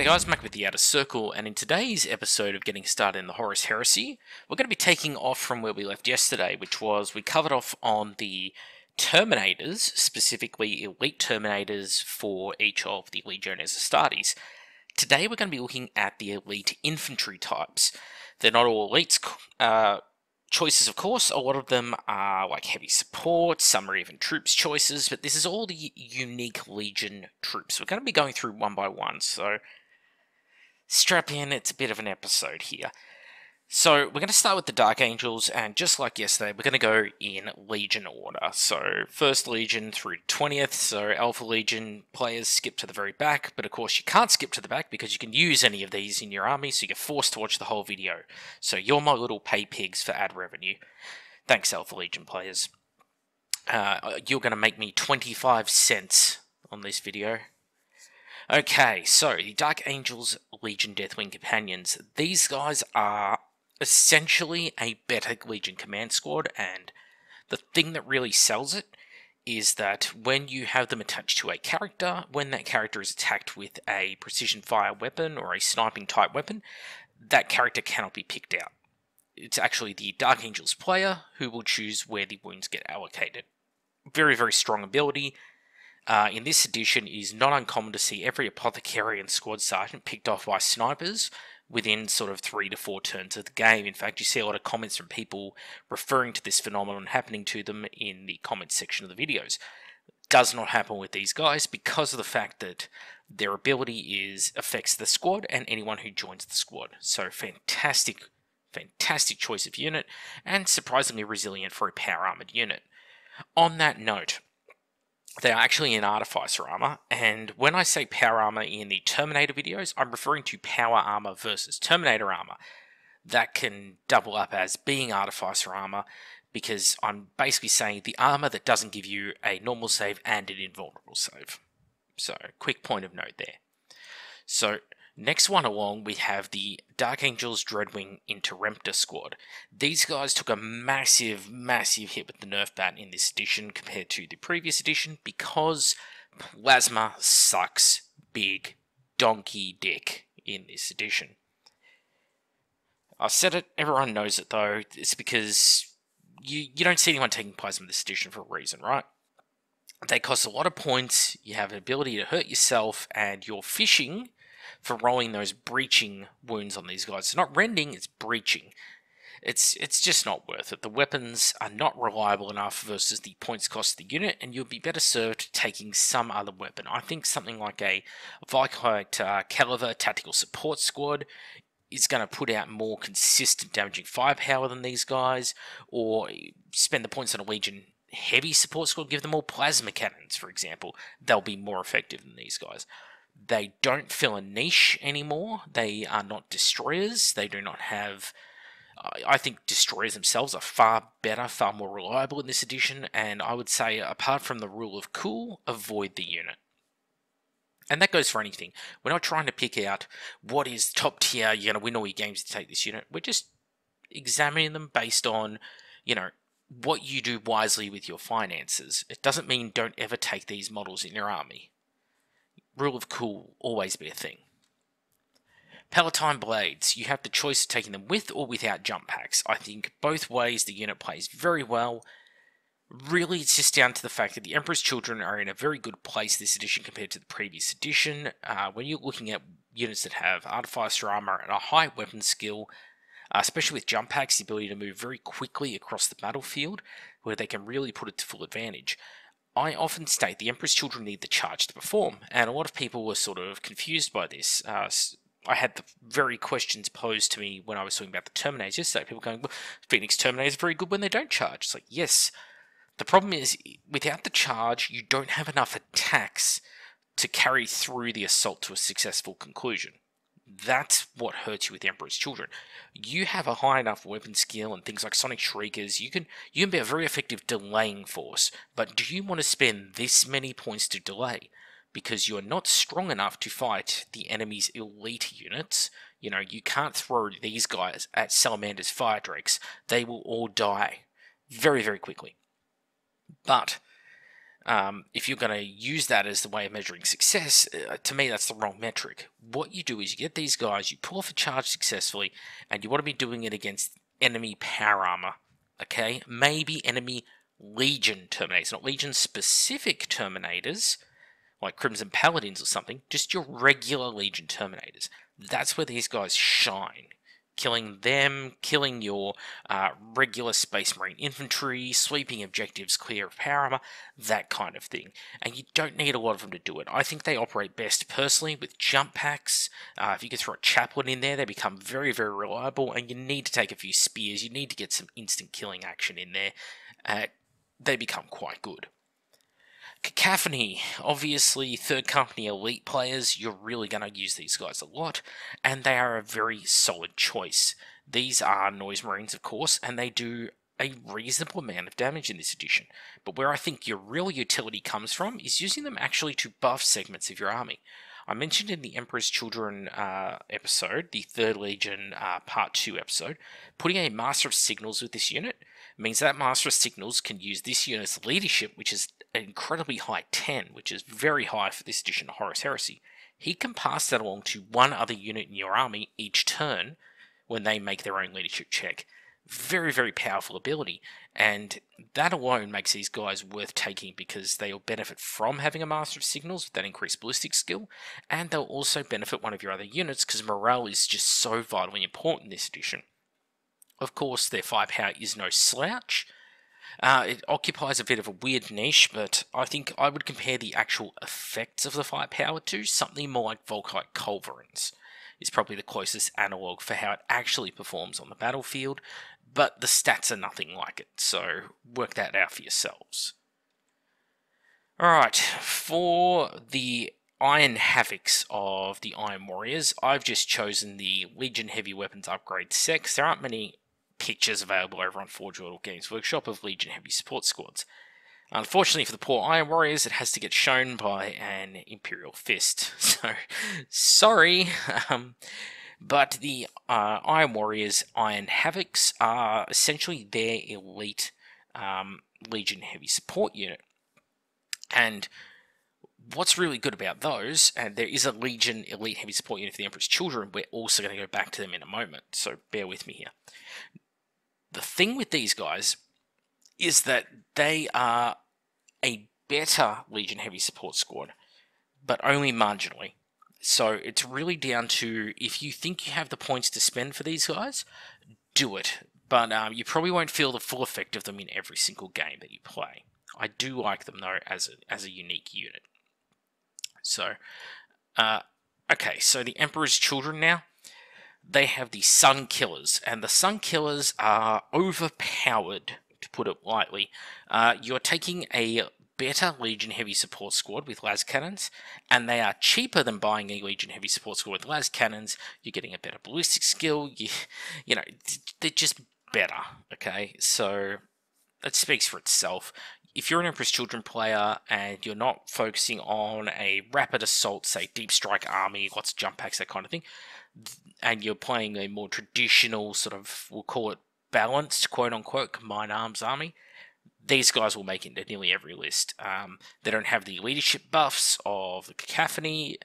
guys, Mac with the Outer Circle, and in today's episode of Getting Started in the Horus Heresy, we're going to be taking off from where we left yesterday, which was we covered off on the Terminators, specifically elite Terminators for each of the Legiones Astartes. Today we're going to be looking at the elite infantry types. They're not all elites choices, of course. A lot of them are like heavy support, some are even troops choices, but this is all the unique Legion troops. We're going to be going through one by one, so strap in, it's a bit of an episode here. So we're going to start with the Dark Angels, and just like yesterday, we're going to go in Legion order. So first Legion through 20th, so Alpha Legion players skip to the very back, but of course you can't skip to the back because you can use any of these in your army, so you're forced to watch the whole video. So you're my little pay pigs for ad revenue. Thanks, Alpha Legion players. You're going to make me 25 cents on this video. Okay, so the Dark Angels Legion Deathwing Companions. These guys are essentially a better Legion Command Squad, and the thing that really sells it is that when you have them attached to a character, when that character is attacked with a precision fire weapon or a sniping type weapon, that character cannot be picked out. It's actually the Dark Angels player who will choose where the wounds get allocated. Very, very strong ability. In this edition, it is not uncommon to see every apothecary and squad sergeant picked off by snipers within sort of 3 to 4 turns of the game. In fact, you see a lot of comments from people referring to this phenomenon happening to them in the comments section of the videos. Does not happen with these guys because of the fact that their ability affects the squad and anyone who joins the squad. So fantastic choice of unit, and surprisingly resilient for a power armored unit. On that note, they are actually in Artificer armor, and when I say power armor in the Terminator videos, I'm referring to power armor versus Terminator armor. That can double up as being Artificer armor, because I'm basically saying the armor that doesn't give you a normal save and an invulnerable save. So, quick point of note there. So, next one along, we have the Dark Angels Dreadwing Interremptor Squad. These guys took a massive hit with the nerf bat in this edition compared to the previous edition because plasma sucks big donkey dick in this edition. I've said it, everyone knows it though. It's because you don't see anyone taking plasma in this edition for a reason, right? They cost a lot of points, you have an ability to hurt yourself, and you're fishing for rolling those breaching wounds on these guys. It's not rending, it's breaching. It's just not worth it. The weapons are not reliable enough versus the points cost of the unit, and you'll be better served taking some other weapon. I think something like a Viscount Caliver Tactical Support Squad is going to put out more consistent damaging firepower than these guys, or spend the points on a Legion Heavy Support Squad, give them all plasma cannons, for example. They'll be more effective than these guys. They don't fill a niche anymore. They are not destroyers. They do not have... I think destroyers themselves are far better, far more reliable in this edition, and I would say, apart from the rule of cool, avoid the unit. And that goes for anything. We're not trying to pick out what is top tier, you're going to win all your games to take this unit. We're just examining them based on, what you do wisely with your finances. It doesn't mean don't ever take these models in your army. Rule of cool, always be a thing. Palatine Blades, you have the choice of taking them with or without jump packs. I think both ways the unit plays very well. Really, it's just down to the fact that the Emperor's Children are in a very good place this edition compared to the previous edition. When you're looking at units that have Artificer armor and a high weapon skill, especially with jump packs, the ability to move very quickly across the battlefield, where they can really put it to full advantage. I often state the Emperor's Children need the charge to perform, and a lot of people were sort of confused by this. I had the very questions posed to me when I was talking about the Terminators yesterday. People going, well, Phoenix Terminators are very good when they don't charge. It's like, yes. The problem is, without the charge, you don't have enough attacks to carry through the assault to a successful conclusion. That's what hurts you with Emperor's Children. You have a high enough weapon skill and things like Sonic Shriekers, you can be a very effective delaying force, but do you want to spend this many points to delay? Because you're not strong enough to fight the enemy's elite units. You can't throw these guys at Salamander's Fire Drakes. They will all die very, very quickly. But if you're going to use that as the way of measuring success, to me that's the wrong metric. What you do is you get these guys, you pull off a charge successfully, and you want to be doing it against enemy power armor, okay? Maybe enemy Legion Terminators, not Legion-specific Terminators, like Crimson Paladins or something, just your regular Legion Terminators. That's where these guys shine. Killing them, killing your regular Space Marine infantry, sweeping objectives clear of power armor, that kind of thing. And you don't need a lot of them to do it. I think they operate best personally with jump packs. If you can throw a chaplain in there, they become very, very reliable, and you need to take a few spears. You need to get some instant killing action in there. They become quite good. Cacophony, obviously third company elite players, you're really going to use these guys a lot, and they are a very solid choice. These are Noise Marines, of course, and they do a reasonable amount of damage in this edition, but where I think your real utility comes from is using them actually to buff segments of your army. I mentioned in the Emperor's Children episode, the 3rd Legion Part 2 episode, putting a Master of Signals with this unit means that Master of Signals can use this unit's leadership, which is an incredibly high 10, which is very high for this edition of Horus Heresy. He can pass that along to one other unit in your army each turn when they make their own leadership check. Very, very powerful ability, and that alone makes these guys worth taking because they'll benefit from having a Master of Signals with that increased ballistic skill, and they'll also benefit one of your other units because morale is just so vitally important in this edition. Of course, their firepower is no slouch. It occupies a bit of a weird niche, but I think I would compare the actual effects of the firepower to something more like Volkite Culverins. Is probably the closest analogue for how it actually performs on the battlefield, but the stats are nothing like it, so work that out for yourselves. Alright, for the Iron Havocs of the Iron Warriors, I've just chosen the Legion Heavy Weapons Upgrade Sex. There aren't many pictures available over on Forge World Games Workshop of Legion Heavy Support Squads. Unfortunately for the poor Iron Warriors, it has to get shown by an Imperial Fist, so sorry. But the Iron Warriors Iron Havocs are essentially their elite Legion Heavy Support unit. And what's really good about those, and there is a Legion Elite Heavy Support unit for the Emperor's Children, we're also going to go back to them in a moment, so bear with me here. The thing with these guys is that they are a better Legion Heavy Support Squad, but only marginally. So it's really down to, if you think you have the points to spend for these guys, do it. But you probably won't feel the full effect of them in every single game that you play. I do like them, though, as a unique unit. So, okay, so the Emperor's Children now. They have the Sun Killers, and the Sun Killers are overpowered, to put it lightly. You're taking a better Legion Heavy Support Squad with las cannons, and they are cheaper than buying a Legion Heavy Support Squad with las cannons. You're getting a better ballistic skill. You know, they're just better. Okay, so that speaks for itself. If you're an Emperor's Children player and you're not focusing on a rapid assault, say Deep Strike army, lots of jump packs, that kind of thing, and you're playing a more traditional sort of, we'll call it balanced, quote-unquote, combined arms army, these guys will make it into nearly every list. They don't have the leadership buffs of the Cacophony,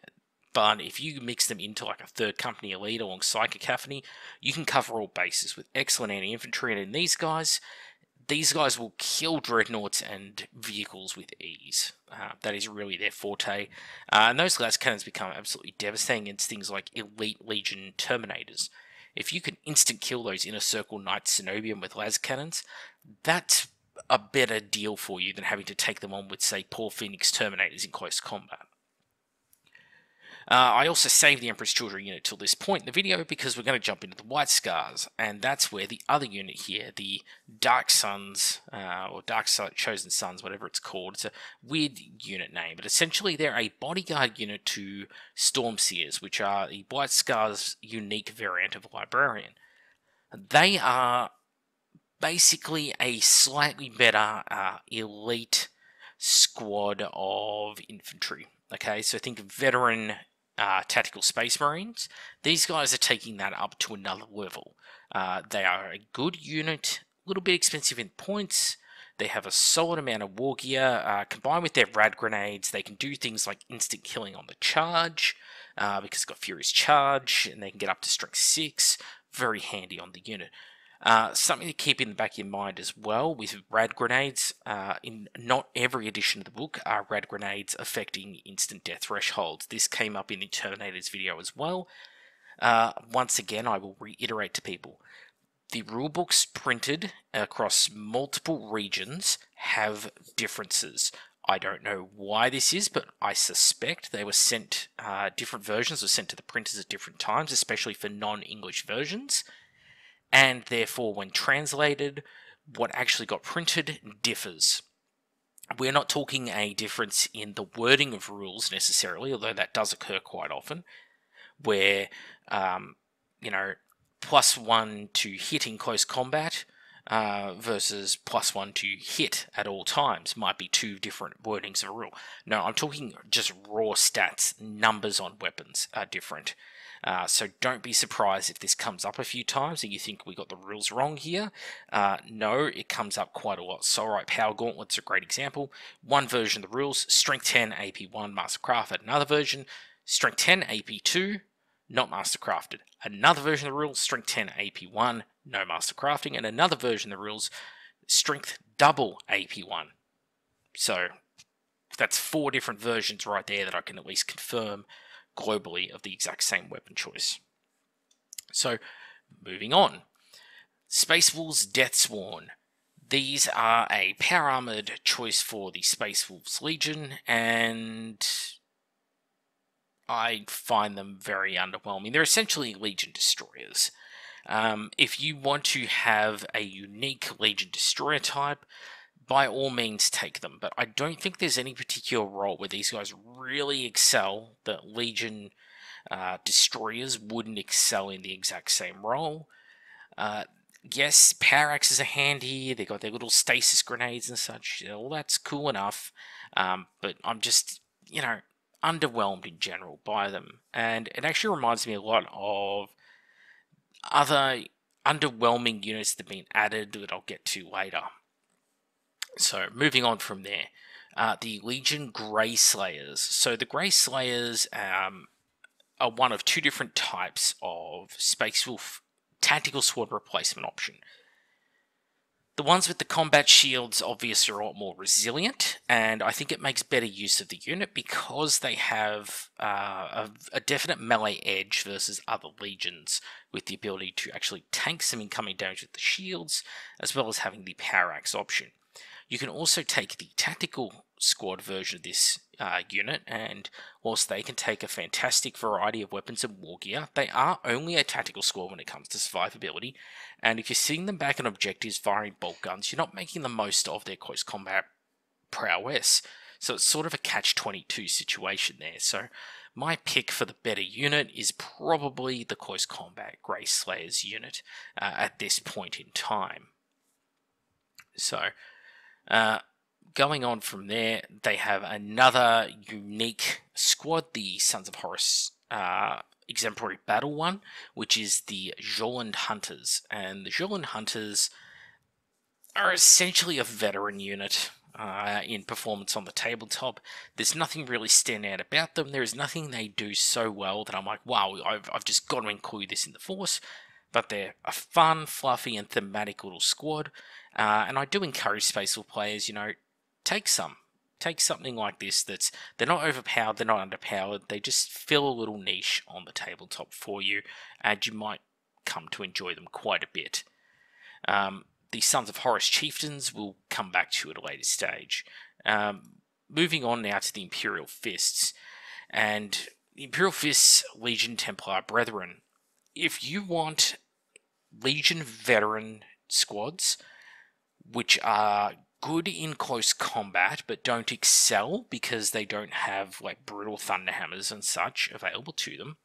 but if you mix them into like a third company elite alongside Cacophony, you can cover all bases with excellent anti-infantry, and in these guys will kill dreadnoughts and vehicles with ease. That is really their forte. And those glass cannons become absolutely devastating against things like elite Legion Terminators. If you can instant kill those Inner Circle Knights Cenobium with las cannons, that's a better deal for you than having to take them on with, say, poor Phoenix Terminators in close combat. I also saved the Emperor's Children unit till this point in the video because we're going to jump into the White Scars, and that's where the other unit here, the Dark Sons, or Dark Chosen Sons, whatever it's called. It's a weird unit name, but essentially they're a bodyguard unit to Stormseers, which are the White Scars' unique variant of a Librarian. They are basically a slightly better elite squad of infantry. Okay, so think of veteran tactical Space Marines. These guys are taking that up to another level. They are a good unit, a little bit expensive in points. They have a solid amount of war gear. Combined with their rad grenades, they can do things like instant killing on the charge, because it's got Furious Charge, and they can get up to Strength 6. Very handy on the unit. Something to keep in the back of your mind as well with rad grenades, in not every edition of the book are rad grenades affecting instant death thresholds. This came up in the Terminators video as well. Once again, I will reiterate to people, the rulebooks printed across multiple regions have differences. I don't know why this is, but I suspect they were sent, different versions were sent to the printers at different times, especially for non-English versions. And therefore, when translated, what actually got printed differs. We're not talking a difference in the wording of rules necessarily, although that does occur quite often, where, +1 to hit in close combat versus +1 to hit at all times might be two different wordings of a rule. No, I'm talking just raw stats, numbers on weapons are different. So don't be surprised if this comes up a few times and you think we got the rules wrong here. No, it comes up quite a lot. So, alright, Power Gauntlet's a great example. One version of the rules, Strength 10, AP1, Mastercrafted. Another version, Strength 10, AP2, not Mastercrafted. Another version of the rules, Strength 10, AP1, no Mastercrafting. And another version of the rules, Strength double AP1. So, that's 4 different versions right there that I can at least confirm globally of the exact same weapon choice. So, moving on. Space Wolves Deathsworn. These are a power armored choice for the Space Wolves Legion, and I find them very underwhelming. They're essentially Legion destroyers. If you want to have a unique Legion destroyer type, by all means take them, but I don't think there's any particular role where these guys really excel that Legion destroyers wouldn't excel in the exact same role. Yes, power axes are handy, they got their little stasis grenades and such, all that's cool enough, but I'm just, underwhelmed in general by them, and it actually reminds me a lot of other underwhelming units that have been added that I'll get to later. So, moving on from there, the Legion Grey Slayers. So, the Grey Slayers are one of 2 different types of Space Wolf tactical sword replacement option. The ones with the combat shields obviously are a lot more resilient, and I think it makes better use of the unit because they have a definite melee edge versus other legions, with the ability to actually tank some incoming damage with the shields, as well as having the power axe option. You can also take the tactical squad version of this unit, and whilst they can take a fantastic variety of weapons and war gear, they are only a tactical squad when it comes to survivability, and if you're sitting them back on objectives firing bolt guns, you're not making the most of their close combat prowess. So it's sort of a catch-22 situation there. So my pick for the better unit is probably the close combat Grey Slayers unit at this point in time. So, going on from there, they have another unique squad, the Sons of Horus Exemplary Battle one, which is the Joland Hunters. And the Joland Hunters are essentially a veteran unit in performance on the tabletop. There's nothing really stand out about them. There is nothing they do so well that I'm like, wow, I've just got to include this in the force. But they're a fun, fluffy, and thematic little squad. And I do encourage Space Wolf players, take some. Take something like this they're not overpowered, they're not underpowered, they just fill a little niche on the tabletop for you, and you might come to enjoy them quite a bit. The Sons of Horus Chieftains will come back to at a later stage. Moving on now to the Imperial Fists. And the Imperial Fists, Legion Templar Brethren. If you want Legion veteran squads, which are good in close combat, but don't excel because they don't have like brutal thunderhammers and such available to them.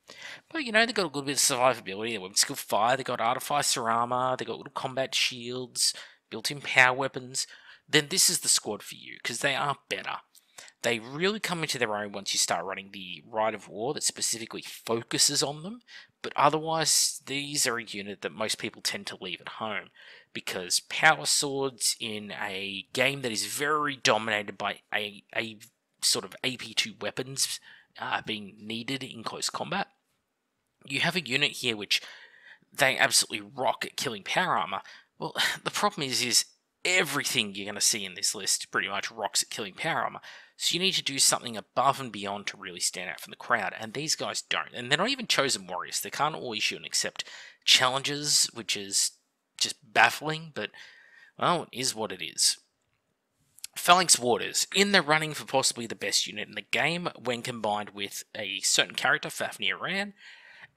But they've got a little bit of survivability, they've got skill fire, they've got artificer armor, they've got little combat shields, built-in power weapons. Then this is the squad for you because they are better. They really come into their own once you start running the Rite of War that specifically focuses on them, but otherwise these are a unit that most people tend to leave at home, because power swords in a game that is very dominated by a sort of AP2 weapons being needed in close combat, you have a unit here which they absolutely rock at killing power armor. Well, the problem is everything you're going to see in this list pretty much rocks at killing power armor. So you need to do something above and beyond to really stand out from the crowd, and these guys don't. And they're not even chosen warriors. They can't all issue and accept challenges, which is just baffling, but, well, it is what it is. Phalanx Warders, in the running for possibly the best unit in the game when combined with a certain character, Fafnir Ran,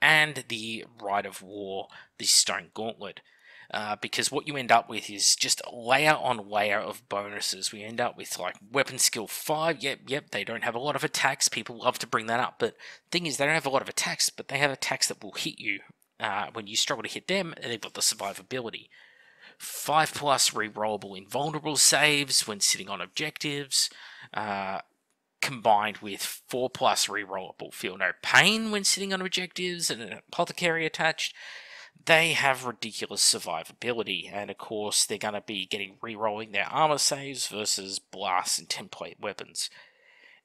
and the Rite of War, the Stone Gauntlet. Because what you end up with is just layer on layer of bonuses. We end up with like weapon skill 5. Yep, they don't have a lot of attacks. People love to bring that up. But the thing is, they don't have a lot of attacks, but they have attacks that will hit you when you struggle to hit them, and they've got the survivability. 5+ rerollable invulnerable saves when sitting on objectives, combined with 4+ rerollable feel no pain when sitting on objectives and an apothecary attached. They have ridiculous survivability, and of course they're going to be getting re-rolling their armor saves versus blast and template weapons.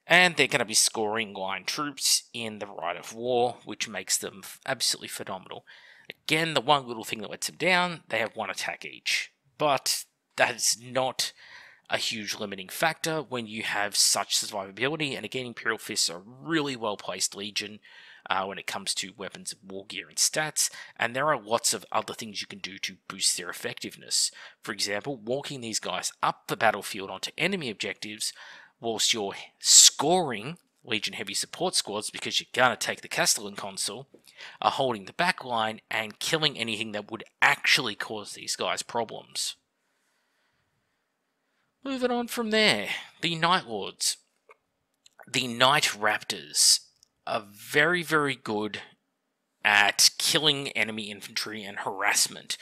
And they're going to be scoring line troops in the Rite of War, which makes them absolutely phenomenal. Again, the one little thing that lets them down, they have 1 attack each. But that's not a huge limiting factor when you have such survivability, and again, Imperial Fists are a really well-placed legion when it comes to weapons, war gear, and stats, and there are lots of other things you can do to boost their effectiveness. For example, walking these guys up the battlefield onto enemy objectives whilst you're scoring Legion Heavy support squads, because you're going to take the Castellan Consul, are holding the back line and killing anything that would actually cause these guys problems. Moving on from there, the Night Lords. The Night Raptors are very, very good at killing enemy infantry and harassment.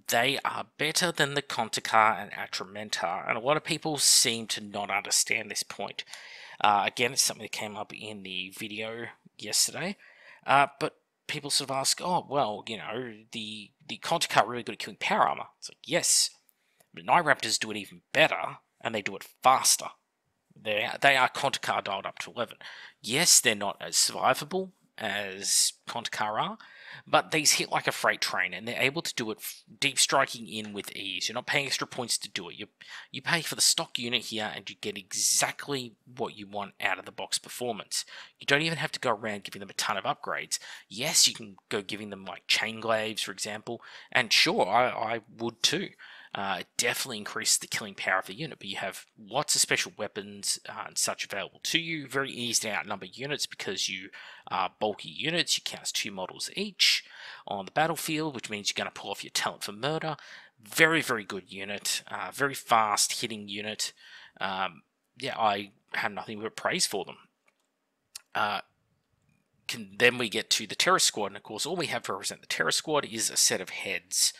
They are better than the Kontakar and Atramentar, and a lot of people seem to not understand this point. Again, it's something that came up in the video yesterday, but people sort of ask, oh, well, you know, the Kontakar are really good at killing power armor. It's like, yes, but Night Raptors do it even better, and they do it faster. They are Kontakar dialed up to 11. Yes, they're not as survivable as Kontakar are, but these hit like a freight train, and they're able to do it deep striking in with ease. You're not paying extra points to do it. You pay for the stock unit here, and you get exactly what you want out of the box performance. You don't even have to go around giving them a ton of upgrades. Yes, you can go giving them like chain glaives, for example, and sure, I would too. It definitely increases the killing power of the unit, but you have lots of special weapons and such available to you. Very easy to outnumber units because you are bulky units. You cast 2 models each on the battlefield, which means you're going to pull off your talent for murder. Very, very good unit. Very fast hitting unit. Yeah, I have nothing but praise for them. Then we get to the Terror Squad, and of course all we have to represent the Terror Squad is a set of heads.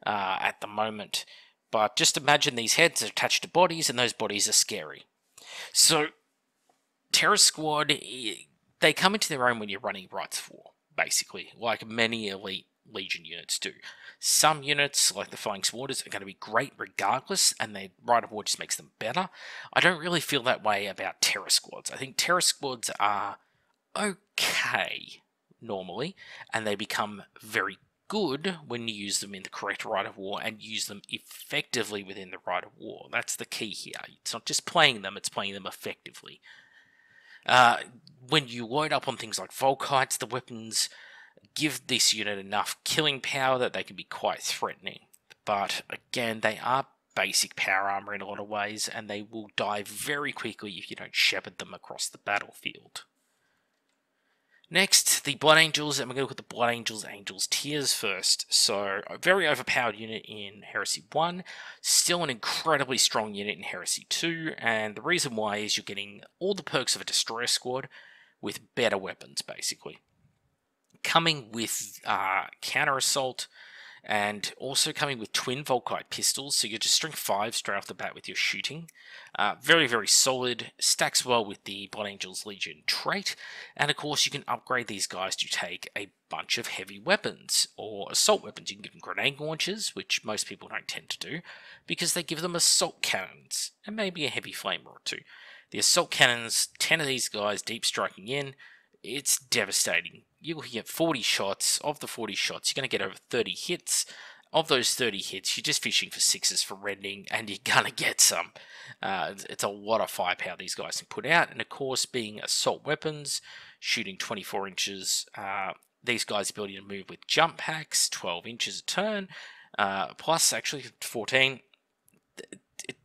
At the moment, but just imagine these heads are attached to bodies, and those bodies are scary. So, Terror Squad, they come into their own when you're running Rites of War, basically, like many elite Legion units do. Some units, like the Phalanx Warders, are going to be great regardless, and the Rite of War just makes them better. I don't really feel that way about Terror Squads. I think Terror Squads are okay, normally, and they become very good when you use them in the correct Rite of War and use them effectively within the Rite of War. That's the key here. It's not just playing them, it's playing them effectively. When you load up on things like Volkites, the weapons give this unit enough killing power that they can be quite threatening. But again, they are basic power armor in a lot of ways, and they will die very quickly if you don't shepherd them across the battlefield. Next, the Blood Angels, and we're going to look at the Blood Angels tiers first. So, a very overpowered unit in Heresy 1, still an incredibly strong unit in Heresy 2, and the reason why is you're getting all the perks of a Destroyer Squad with better weapons, basically. Coming with Counter Assault and also coming with twin Volkite pistols, so you're just strength 5 straight off the bat with your shooting. Very, very solid, stacks well with the Blood Angels Legion trait, and of course you can upgrade these guys to take a bunch of heavy weapons, or assault weapons. You can give them grenade launchers, which most people don't tend to do, because they give them assault cannons, and maybe a heavy flamer or two. The assault cannons, 10 of these guys deep striking in, it's devastating. You're looking at 40 shots. Of the 40 shots, you're going to get over 30 hits. Of those 30 hits, you're just fishing for 6s for rending, and you're going to get some. It's a lot of firepower these guys can put out, and of course, being assault weapons, shooting 24 inches, these guys' ability to move with jump packs, 12 inches a turn, plus actually 14,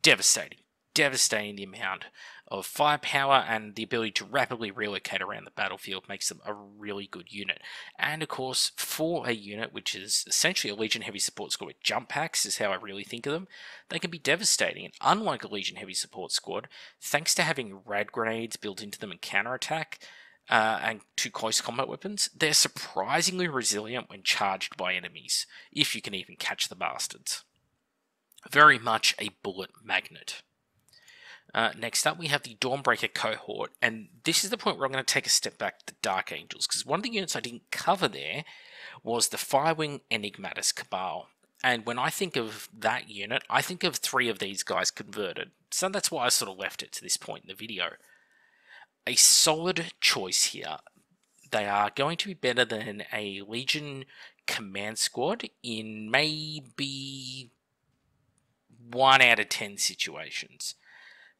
devastating. Devastating the amount of firepower, and the ability to rapidly relocate around the battlefield makes them a really good unit. And of course, for a unit which is essentially a Legion Heavy Support Squad with jump packs, is how I really think of them, they can be devastating. And unlike a Legion Heavy Support Squad, thanks to having rad grenades built into them and counterattack, and 2 close combat weapons, they're surprisingly resilient when charged by enemies, if you can even catch the bastards. Very much a bullet magnet. Next up, we have the Dawnbreaker cohort, and this is the point where I'm going to take a step back to the Dark Angels, because one of the units I didn't cover there was the Firewing Enigmatus Cabal. And when I think of that unit, I think of 3 of these guys converted, so that's why I sort of left it to this point in the video. A solid choice here. They are going to be better than a Legion Command Squad in maybe 1 out of 10 situations.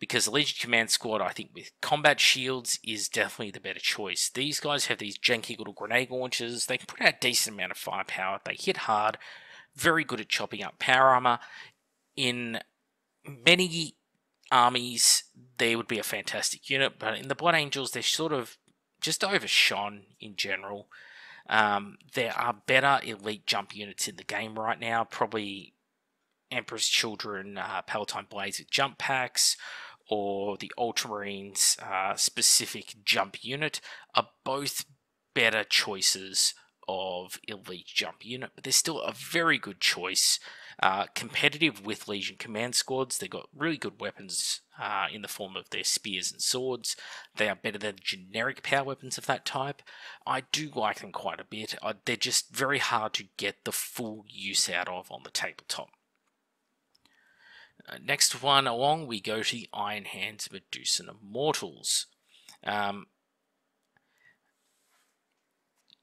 Because the Legion Command Squad, I think, with combat shields is definitely the better choice. These guys have these janky little grenade launchers. They can put out a decent amount of firepower. They hit hard. Very good at chopping up power armor. In many armies, they would be a fantastic unit, but in the Blood Angels, they're sort of just overshone in general. There are better elite jump units in the game right now. Probably Emperor's Children, Palatine Blades with jump packs, or the Ultramarines specific jump unit are both better choices of elite jump unit, but they're still a very good choice. Competitive with Legion Command Squads. They've got really good weapons in the form of their spears and swords. They are better than generic power weapons of that type. I do like them quite a bit. They're just very hard to get the full use out of on the tabletop. Next one along, we go to the Iron Hands Medusan Immortals.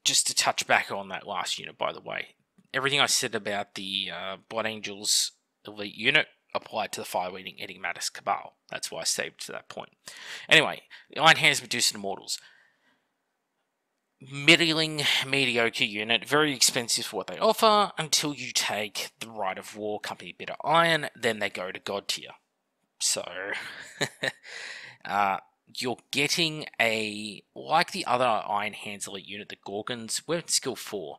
Just to touch back on that last unit, by the way, everything I said about the Blood Angels elite unit applied to the Firewing Enigmatus Cabal. That's why I saved to that point. Anyway, the Iron Hands Medusan Immortals. Middling, mediocre unit, very expensive for what they offer, until you take the Rite of War, Company Bitter Iron, then they go to God tier. So, you're getting like the other Iron Hands elite unit, the Gorgons, weapon skill 4.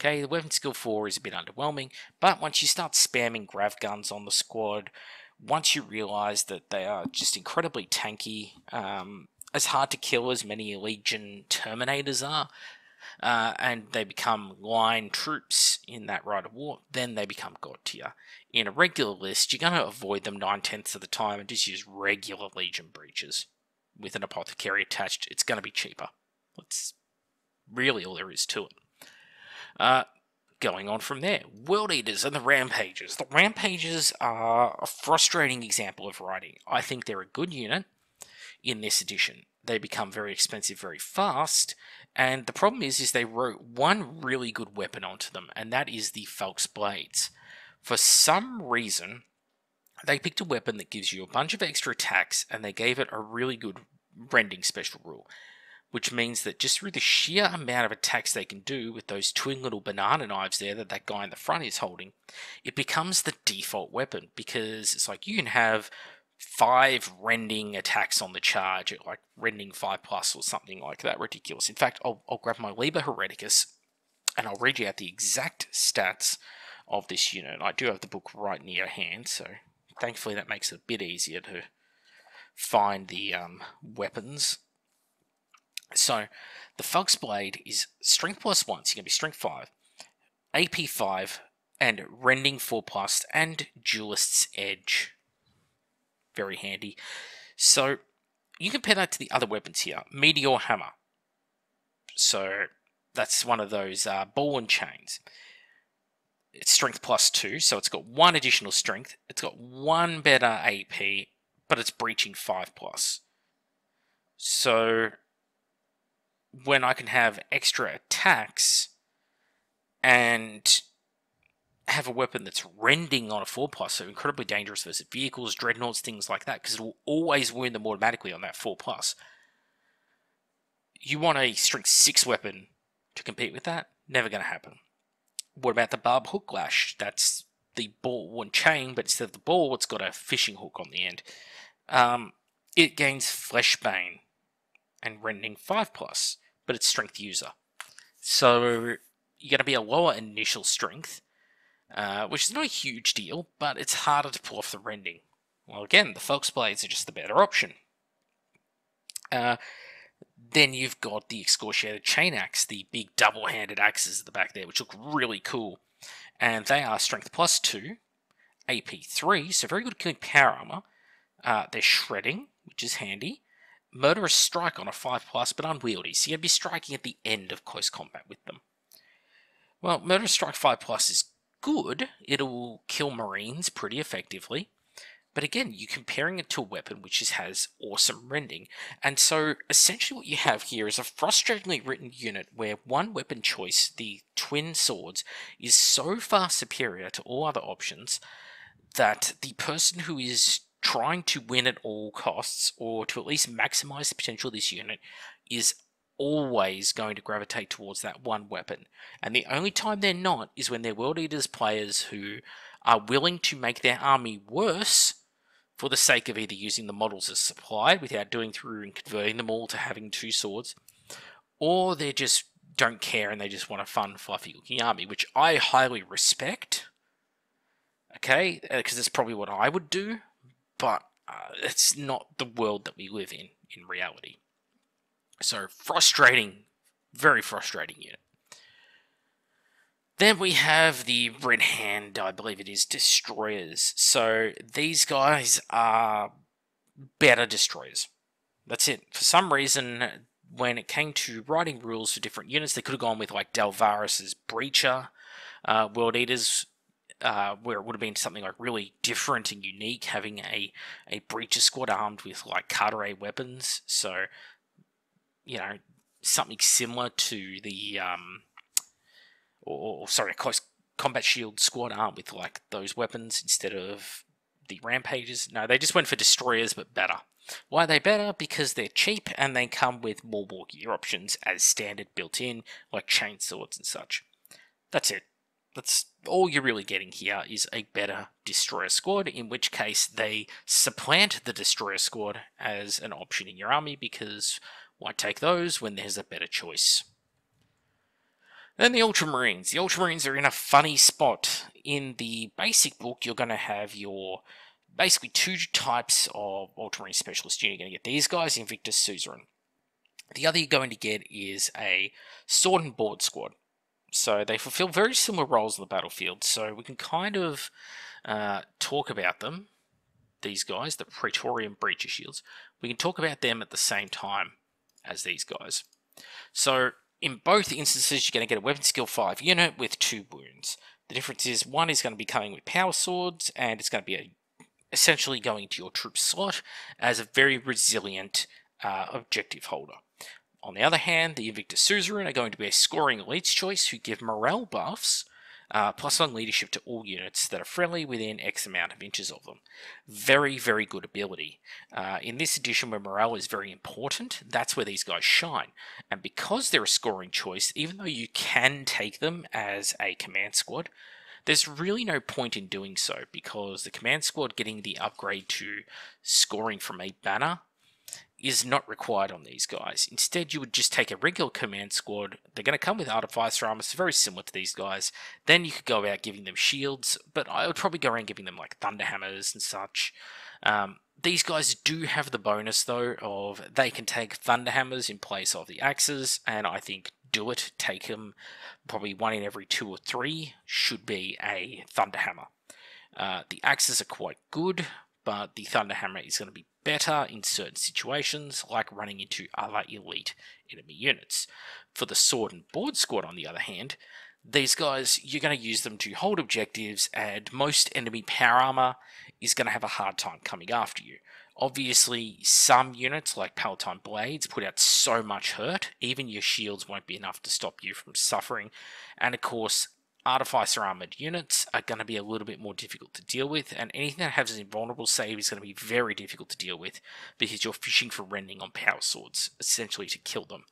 Okay, the weapon skill 4 is a bit underwhelming, but once you start spamming grav guns on the squad, once you realise that they are just incredibly tanky, as hard to kill as many Legion Terminators are, and they become line troops in that Rite of War, then they become God tier. In a regular list, you're going to avoid them 9/10 of the time and just use regular Legion breaches. With an apothecary attached, it's going to be cheaper. That's really all there is to it. Going on from there, World Eaters and the Rampages. The Rampages are a frustrating example of writing. I think they're a good unit in this edition. They become very expensive very fast, and the problem is they wrote one really good weapon onto them, and that is the Falx Blades. For some reason, they picked a weapon that gives you a bunch of extra attacks, and they gave it a really good rending special rule, which means that just through the sheer amount of attacks they can do with those twin little banana knives there that guy in the front is holding, it becomes the default weapon, because it's like you can have 5 rending attacks on the charge, like rending 5+ or something like that. Ridiculous. In fact, I'll grab my Liber Hereticus and I'll read you out the exact stats of this unit. I do have the book right near hand, so thankfully that makes it a bit easier to find the weapons. So, the Falx Blade is Strength +1, so you're going to be Strength 5, AP 5, and Rending 4+, and Duelist's Edge. Very handy. So you compare that to the other weapons here. Meteor Hammer. So that's one of those ball and chains. It's strength +2, so it's got 1 additional strength. It's got 1 better AP, but it's breaching 5+. So when I can have extra attacks and have a weapon that's rending on a 4+, so incredibly dangerous versus vehicles, dreadnoughts, things like that, because it will always wound them automatically on that 4+. You want a strength 6 weapon to compete with that? Never going to happen. What about the Barb Hook Lash? That's the ball and chain, but instead of the ball, it's got a fishing hook on the end. It gains Fleshbane and Rending 5+, but it's strength user. So you're going to be a lower initial strength, which is not a huge deal, but it's harder to pull off the Rending. Well, again, the Fox Blades are just the better option. Then you've got the Excoriated Chain Axe, the big double-handed axes at the back there, which look really cool. And they are strength +2, AP 3, so very good at killing power armor. They're shredding, which is handy. Murderous Strike on a 5+, but unwieldy, so you're going to be striking at the end of close combat with them. Well, Murderous Strike 5+ is good. It'll kill Marines pretty effectively. But again, you're comparing it to a weapon which has awesome rending. And so essentially what you have here is a frustratingly written unit where one weapon choice, the twin swords, is so far superior to all other options that the person who is trying to win at all costs, or to at least maximize the potential of this unit, is always going to gravitate towards that one weapon. And the only time they're not is when they're World Eaters players who are willing to make their army worse for the sake of either using the models as supplied without doing through and converting them all to having 2 swords, or they just don't care and they just want a fun, fluffy looking army, which I highly respect, okay, because it's probably what I would do, but it's not the world that we live in reality. So frustrating, very frustrating unit. Then we have the Red Hand, I believe it is, Destroyers. So these guys are better destroyers. That's it. For some reason, when it came to writing rules for different units, they could have gone with like Dalvaris's Breacher, World Eaters, where it would have been something like really different and unique, having a Breacher squad armed with like Carteret weapons. So, you know, something similar to the a close combat shield squad armed with like those weapons instead of the rampages. No, they just went for destroyers, but better. Why are they better? Because they're cheap and they come with more war gear options as standard built in, like chainswords and such. That's it. That's all you're really getting here is a better destroyer squad, in which case they supplant the destroyer squad as an option in your army, because why take those when there's a better choice? Then the Ultramarines. The Ultramarines are in a funny spot. In the basic book, you're going to have your basically 2 types of Ultramarine specialist unit. You're going to get these guys, Invictus, Suzerain. The other you're going to get is a Sword and Board squad. So they fulfill very similar roles on the battlefield. So we can kind of talk about them, these guys, the Praetorian Breacher Shields. We can talk about them at the same time as these guys. So in both instances, you're going to get a weapon skill 5 unit with 2 wounds. The difference is one is going to be coming with power swords, and it's going to be essentially going to your troop slot as a very resilient objective holder. On the other hand, the Invictus Suzerain are going to be a scoring elites choice who give morale buffs, +1 leadership to all units that are friendly within X amount of inches of them. Very, very good ability. In this edition where morale is very important, that's where these guys shine. And because they're a scoring choice, even though you can take them as a command squad, there's really no point in doing so, because the command squad getting the upgrade to scoring from a banner is not required on these guys. Instead, you would just take a regular command squad. They're going to come with artificer armor, so very similar to these guys. Then you could go about giving them shields, but I would probably go around giving them like thunderhammers and such. These guys do have the bonus though of they can take thunderhammers in place of the axes, and I think do it, take them. Probably 1 in every 2 or 3 should be a Thunderhammer. The axes are quite good, but the Thunderhammer is going to be better in certain situations, like running into other elite enemy units. For the Sword and Board squad, on the other hand, these guys, you're going to use them to hold objectives, and most enemy power armor is going to have a hard time coming after you. Obviously, some units, like Palatine Blades, put out so much hurt, even your shields won't be enough to stop you from suffering. And of course, Artificer armored units are going to be a little bit more difficult to deal with, and anything that has an invulnerable save is going to be very difficult to deal with, because you're fishing for rending on power swords, essentially to kill them.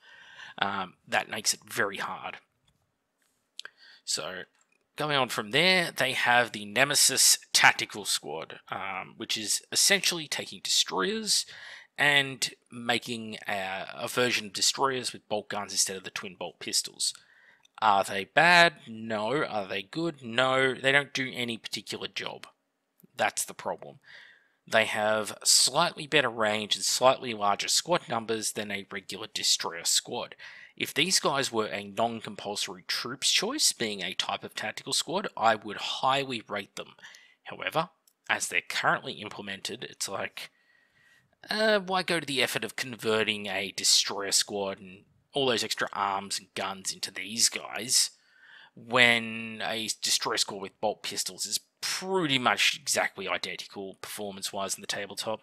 That makes it very hard. So, going on from there, they have the Nemesis Tactical Squad, which is essentially taking destroyers and making a version of destroyers with bolt guns instead of the twin bolt pistols. Are they bad? No. Are they good? No. They don't do any particular job. That's the problem. They have slightly better range and slightly larger squad numbers than a regular destroyer squad. If these guys were a non-compulsory troops choice, being a type of tactical squad, I would highly rate them. However, as they're currently implemented, it's like, why go to the effort of converting a destroyer squad and all those extra arms and guns into these guys, when a destroyer squad with bolt pistols is pretty much exactly identical performance-wise in the tabletop?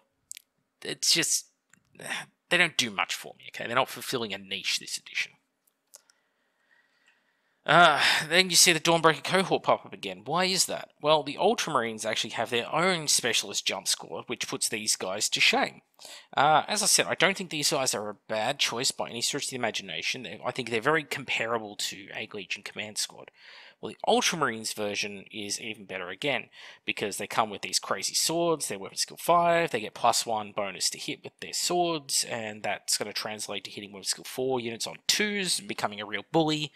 It's just, they don't do much for me, okay? They're not fulfilling a niche this edition. Then you see the Dawnbreaker cohort pop up again. Why is that? Well, the Ultramarines actually have their own specialist jump squad, which puts these guys to shame. As I said, I don't think these guys are a bad choice by any stretch of the imagination. I think they're very comparable to a Legion Command Squad. Well, the Ultramarines version is even better again, because they come with these crazy swords, they're weapon skill 5, they get +1 bonus to hit with their swords, and that's going to translate to hitting weapon skill 4 units on 2s, becoming a real bully.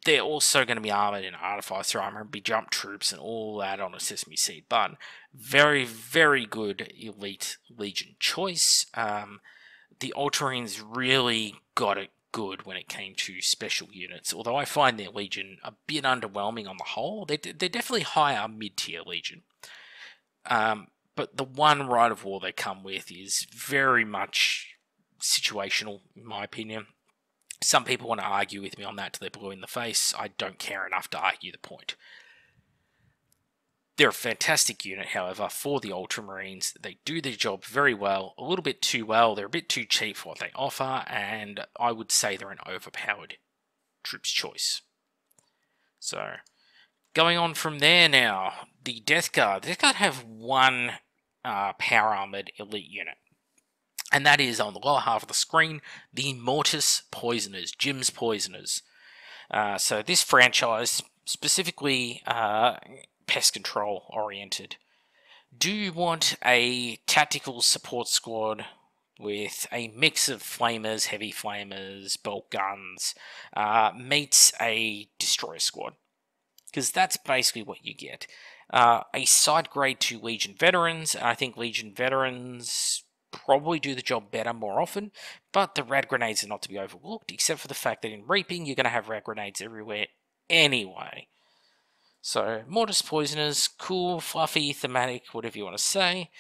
They're also going to be armoured in Artificer armour, be jump troops, and all that on a Sesame Seed button. Very, very good elite Legion choice. The Ultramarines really got it good when it came to special units, although I find their Legion a bit underwhelming on the whole. They're definitely higher mid-tier Legion. But the one rite of war they come with is very much situational, in my opinion. Some people want to argue with me on that till they're blue in the face. I don't care enough to argue the point. They're a fantastic unit, however, for the Ultramarines. They do their job very well, a little bit too well. They're a bit too cheap for what they offer, and I would say they're an overpowered troops choice. So, going on from there now, the Death Guard. The Death Guard have one power-armoured elite unit. And that is, on the lower half of the screen, the Mortis Poisoners, Jim's Poisoners. So this franchise, specifically pest control oriented. Do you want a tactical support squad with a mix of flamers, heavy flamers, bolt guns, meets a destroyer squad? Because that's basically what you get. A side grade to Legion Veterans, and I think Legion Veterans probably do the job better more often, but the rad grenades are not to be overlooked, except for the fact that in Reaping you're going to have rad grenades everywhere anyway. So, Mortis Poisoners, cool, fluffy, thematic, whatever you want to say,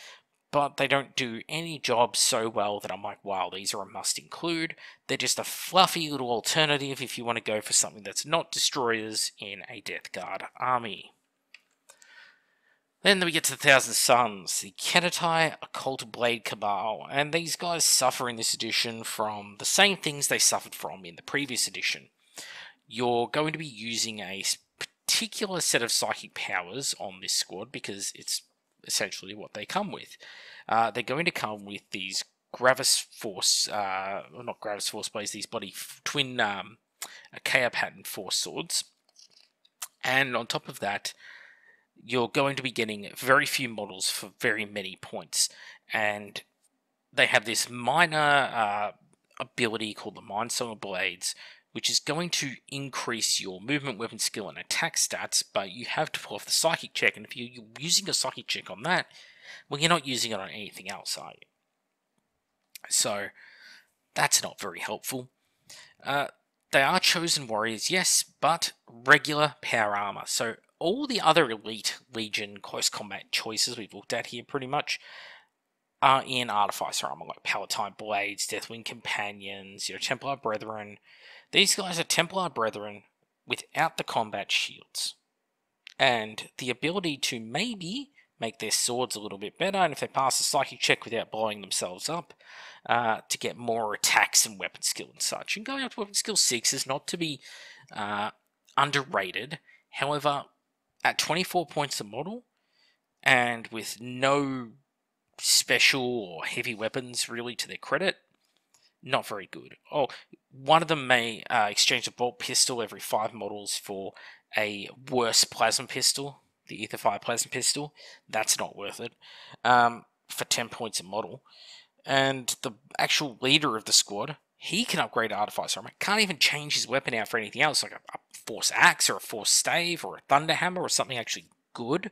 but they don't do any job so well that I'm like, wow, these are a must include. They're just a fluffy little alternative if you want to go for something that's not destroyers in a Death Guard army. Then we get to the Thousand Suns, the Kenetai Occult Blade Cabal, and these guys suffer in this edition from the same things they suffered from in the previous edition. You're going to be using a particular set of psychic powers on this squad because it's essentially what they come with. They're going to come with these Gravis Force, not Gravis Force Blades, these bloody twin Achaea Pattern Force Swords. And on top of that, you're going to be getting very few models for very many points. And they have this minor ability called the Mindstormer Blades, which is going to increase your movement, weapon skill, and attack stats, but you have to pull off the psychic check, and if you're using a psychic check on that, well, you're not using it on anything else, are you? So, that's not very helpful. Uh, they are chosen warriors, yes, but regular power armor. So all the other elite legion close combat choices we've looked at here pretty much are in artificer armor, like Palatine Blades, Deathwing Companions, Templar Brethren. These guys are Templar Brethren without the combat shields. And the ability to maybe make their swords a little bit better, and if they pass a psychic check without blowing themselves up, to get more attacks and weapon skill and such. And going up to weapon skill 6 is not to be underrated. However, at 24 points a model, and with no special or heavy weapons really to their credit, not very good. Oh, one of them may exchange a bolt pistol every 5 models for a worse plasma pistol, the Etherfire plasma pistol. That's not worth it for 10 points a model. And the actual leader of the squad, he can upgrade Artificer armor. Can't even change his weapon out for anything else, like a Force Axe or a Force Stave or a Thunder Hammer or something actually good.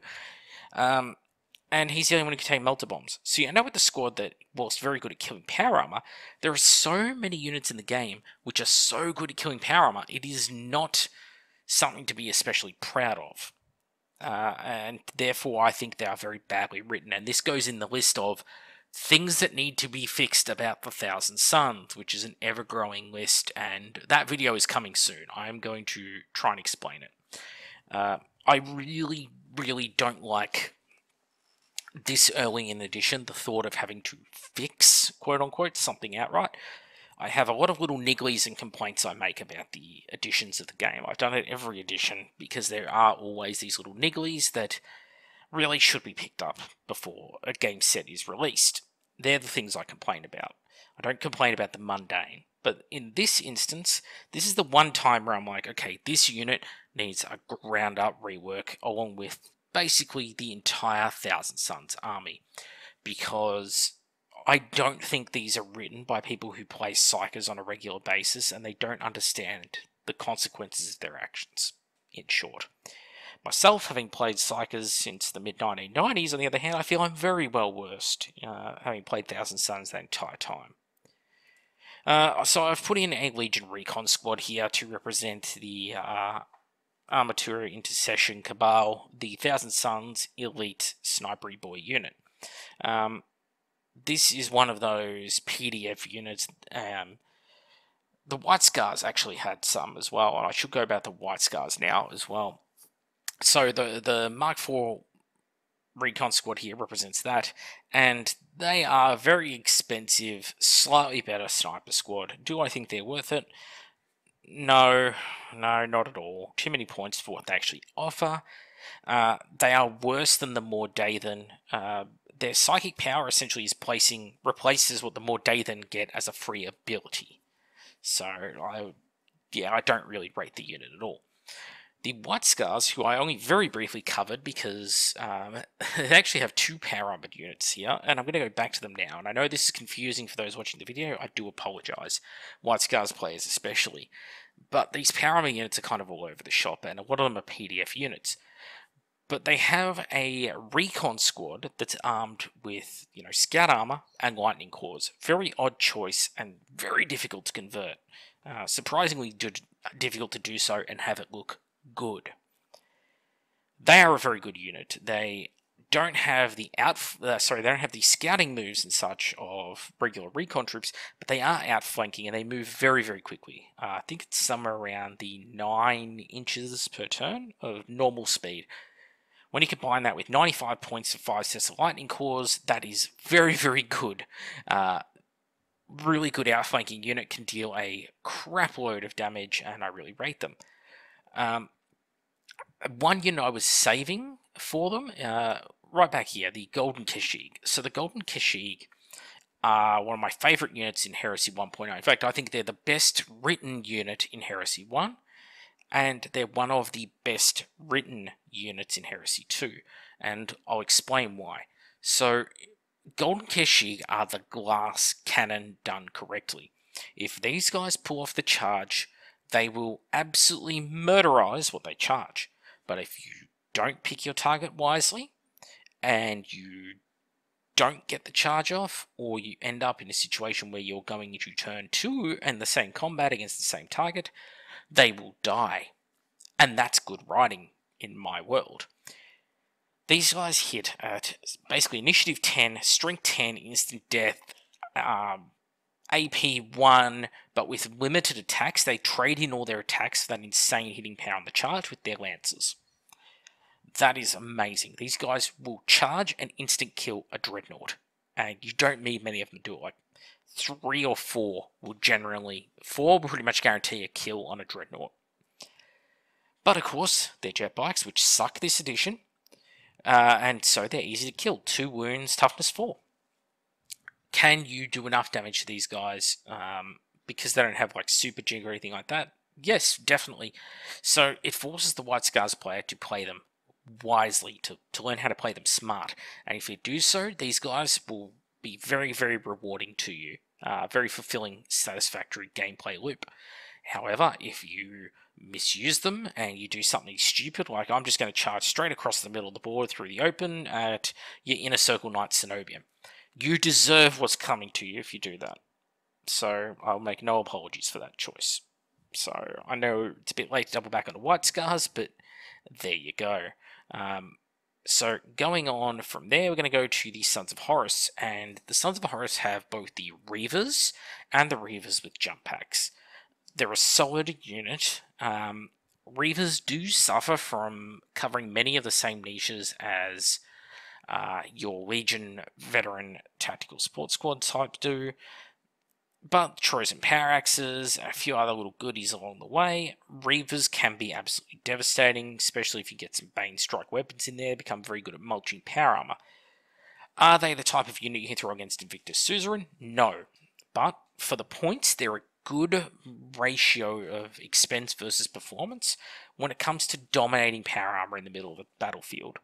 And he's the only one who can take Melter Bombs. So you end up with the squad that, whilst very good at killing power armor, there are so many units in the game which are so good at killing power armor, it is not something to be especially proud of. And therefore I think they are very badly written. And this goes in the list of things that need to be fixed about the Thousand Suns, which is an ever-growing list, and that video is coming soon. I am going to try and explain it. I really, really don't like this early in edition, the thought of having to fix, quote-unquote, something outright. I have a lot of little nigglies and complaints I make about the editions of the game. I've done it every edition because there are always these little nigglies that really should be picked up before a game set is released. They're the things I complain about. I don't complain about the mundane. But in this instance, this is the one time where I'm like, okay, this unit needs a ground up rework along with basically the entire Thousand Suns army. Because I don't think these are written by people who play Psychers on a regular basis and they don't understand the consequences of their actions, in short. Myself, having played Psychers since the mid-1990s, on the other hand, I feel I'm very well versed, having played Thousand Suns that entire time. So I've put in a Legion Recon squad here to represent the Armatura Intercession Cabal, the Thousand Suns Elite Snipery Boy unit. This is one of those PDF units. The White Scars actually had some as well, and I should go about the White Scars now as well. So the Mark IV Recon squad here represents that, and they are very expensive, slightly better sniper squad. Do I think they're worth it? No, not at all. Too many points for what they actually offer. They are worse than the Mordathan. Their psychic power essentially replaces what the Mordathan get as a free ability. So I don't really rate the unit at all. The White Scars, who I only very briefly covered because they actually have 2 power armored units here, and I'm going to go back to them now. And I know this is confusing for those watching the video. I do apologise, White Scars players especially. But these power armor units are kind of all over the shop, and a lot of them are PDF units. But they have a recon squad that's armed with, scout armor and lightning claws. Very odd choice and very difficult to convert. Surprisingly difficult to do so and have it look good. They are a very good unit. They don't have the they don't have the scouting moves and such of regular recon troops, but they are outflanking and they move very, very quickly. I think it's somewhere around the 9 inches per turn of normal speed. When you combine that with 95 points and 5 sets of lightning claws, that is very, very good. Really good outflanking unit, can deal a crap load of damage, and I really rate them. One unit I was saving for them, right back here, the Golden Kashyyyk. So the Golden Kashyyyk are one of my favourite units in Heresy 1.0. In fact, I think they're the best written unit in Heresy 1, and they're one of the best written units in Heresy 2, and I'll explain why. So, Golden Kashyyyk are the glass cannon done correctly. If these guys pull off the charge, they will absolutely murderize what they charge. But if you don't pick your target wisely, and you don't get the charge off, or you end up in a situation where you're going into turn 2 and the same combat against the same target, they will die. And that's good writing in my world. These guys hit at basically initiative 10, strength 10, instant death, AP 1, but with limited attacks. They trade in all their attacks for that insane hitting power on the charge with their lances. That is amazing. These guys will charge and instant kill a dreadnought. And you don't need many of them to do it. Like 3 or 4 will generally... 4 will pretty much guarantee a kill on a dreadnought. But of course, they're jet bikes, which suck this edition. And so they're easy to kill. 2 wounds, toughness 4. Can you do enough damage to these guys because they don't have like super jig or anything like that? Yes, definitely. So it forces the White Scars player to play them wisely, to learn how to play them smart. And if you do so, these guys will be very, very rewarding to you. Very fulfilling, satisfactory gameplay loop. However, if you misuse them and you do something stupid, like I'm just going to charge straight across the middle of the board through the open at your Inner Circle Knight Cenobium, you deserve what's coming to you if you do that. So I'll make no apologies for that choice. So I know it's a bit late to double back on the White Scars, but there you go. So going on from there, we're going to go to the Sons of Horus, and the Sons of Horus have both the Reavers and the Reavers with jump packs. They're a solid unit. Reavers do suffer from covering many of the same niches as your Legion Veteran Tactical Support Squad type do, but Trojan Power Axes and a few other little goodies along the way. Reavers can be absolutely devastating, especially if you get some Bane Strike weapons in there, become very good at mulching power armor. Are they the type of unit you can throw against Invictus Suzerain? No. But for the points, they're a good ratio of expense versus performance when it comes to dominating power armor in the middle of a battlefield.